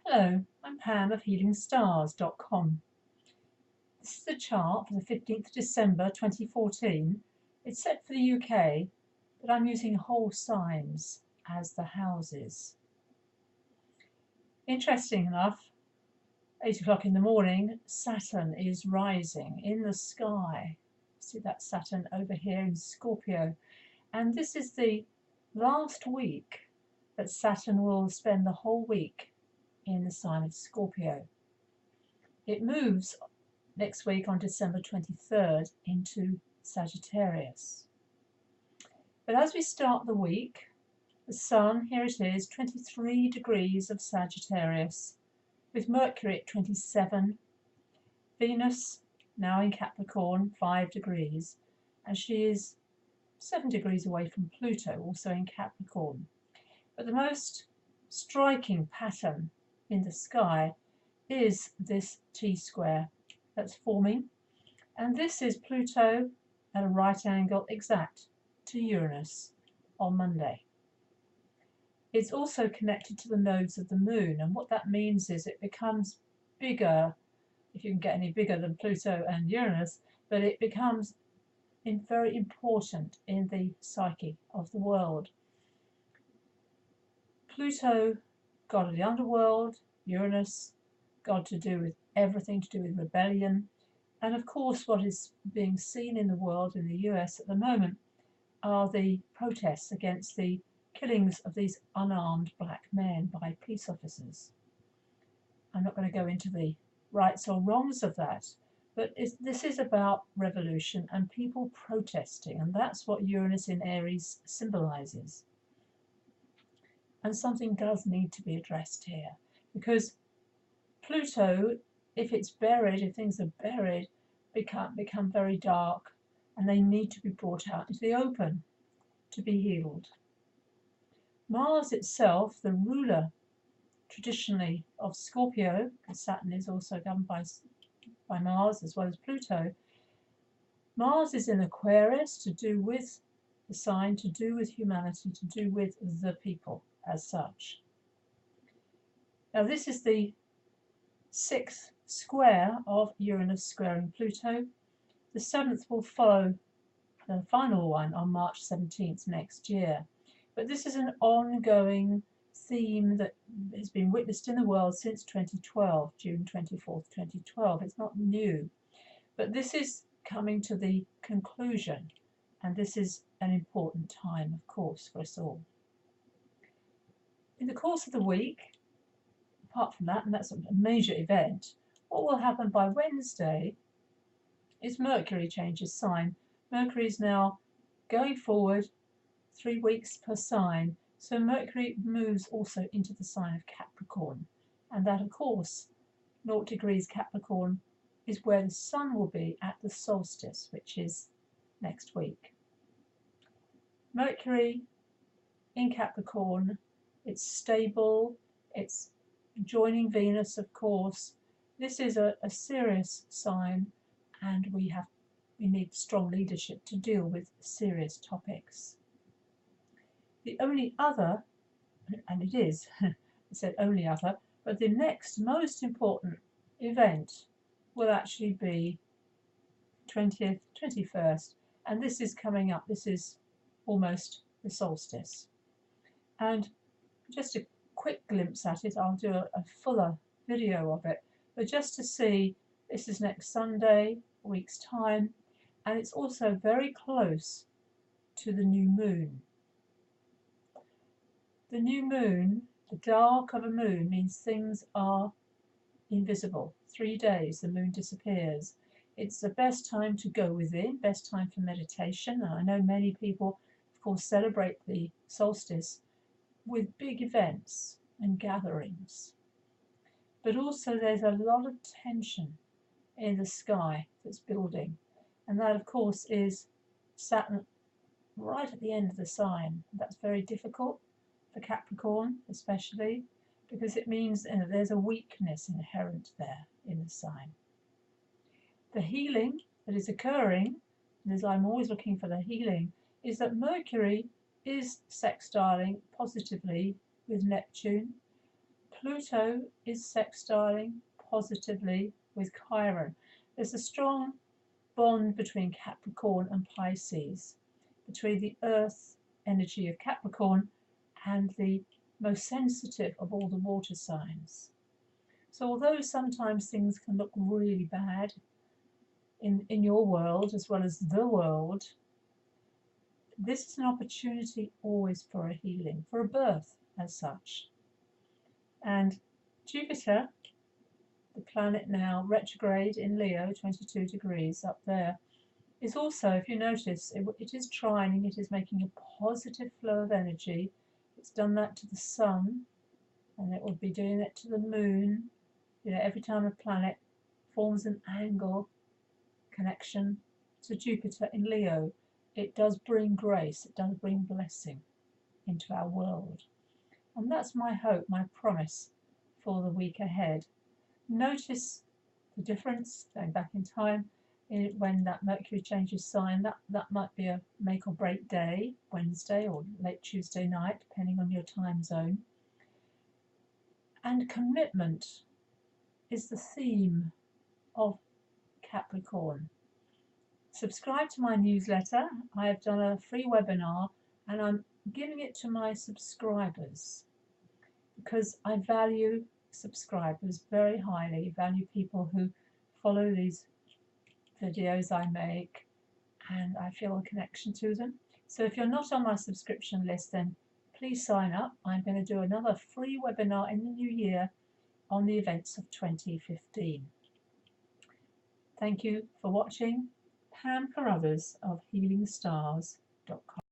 Hello, I'm Pam of healingstars.com. This is a chart for the 15th December 2014. It's set for the UK, but I'm using whole signs as the houses. Interesting enough, 8 o'clock in the morning, Saturn is rising in the sky. See that Saturn over here in Scorpio. And this is the last week that Saturn will spend the whole week in the sign of Scorpio. It moves next week on December 23rd into Sagittarius. But as we start the week, the Sun, here it is, 23 degrees of Sagittarius, with Mercury at 27, Venus now in Capricorn, 5 degrees, and she is 7 degrees away from Pluto, also in Capricorn. But the most striking pattern in the sky is this T-square that's forming, and this is Pluto at a right angle exact to Uranus on Monday. It's also connected to the nodes of the moon, and what that means is it becomes bigger, if you can get any bigger than Pluto and Uranus, but it becomes very important in the psyche of the world. Pluto, god of the underworld, Uranus, god to do with everything to do with rebellion, and of course what is being seen in the world in the US at the moment are the protests against the killings of these unarmed black men by police officers. I'm not going to go into the rights or wrongs of that, but this is about revolution and people protesting, and that's what Uranus in Aries symbolizes. And something does need to be addressed here, because Pluto, if it's buried, if things are buried, become very dark, and they need to be brought out into the open to be healed. Mars itself, the ruler traditionally of Scorpio, because Saturn is also governed by Mars as well as Pluto. Mars is in Aquarius, to do with the sign, to do with humanity, to do with the people as such. Now this is the 6th square of Uranus squaring Pluto. The 7th will follow the final one on March 17th next year. But this is an ongoing theme that has been witnessed in the world since 2012, June 24th, 2012. It's not new, but this is coming to the conclusion, and this is an important time, of course, for us all. In the course of the week, apart from that, and that's a major event, what will happen by Wednesday is Mercury changes sign. Mercury is now going forward 3 weeks per sign, so Mercury moves also into the sign of Capricorn, and that, of course, 0 degrees Capricorn is where the Sun will be at the solstice, which is next week. Mercury in Capricorn, it's stable, it's joining Venus, of course. This is a serious sign, and we need strong leadership to deal with serious topics. The only other, and it is, I said only other, but the next most important event will actually be 20th, 21st, and this is coming up. This is almost the solstice. And just a quick glimpse at it, I'll do a fuller video of it, but just to see, this is next Sunday, a week's time, and it's also very close to the new moon. The new moon, the dark of a moon, means things are invisible. 3 days, the moon disappears. It's the best time to go within, best time for meditation. And I know many people, of course, celebrate the solstice with big events and gatherings. But also there's a lot of tension in the sky that's building. And that, of course, is Saturn right at the end of the sign. That's very difficult for Capricorn, especially, because it means there's a weakness inherent there in the sign. The healing that is occurring, and as I'm always looking for the healing, is that Mercury is sextiling positively with Neptune. Pluto is sextiling positively with Chiron. There's a strong bond between Capricorn and Pisces, between the earth energy of Capricorn and the most sensitive of all the water signs. So although sometimes things can look really bad in your world as well as the world, this is an opportunity always for a healing, for a birth as such. And Jupiter, the planet now retrograde in Leo, 22 degrees up there, is also, if you notice, it is trining, it is making a positive flow of energy. It's done that to the sun, and it will be doing it to the moon. You know, every time a planet forms an angle connection to Jupiter in Leo, it does bring grace, it does bring blessing into our world. And that's my hope, my promise for the week ahead. Notice the difference going back in time when that Mercury changes sign. That might be a make or break day, Wednesday or late Tuesday night, depending on your time zone. And commitment is the theme of Capricorn. Subscribe to my newsletter. I have done a free webinar and I'm giving it to my subscribers because I value subscribers very highly, value people who follow these videos I make, and I feel a connection to them. So if you're not on my subscription list, then please sign up. I'm going to do another free webinar in the new year on the events of 2015. Thank you for watching. Pam Carruthers of healingstars.com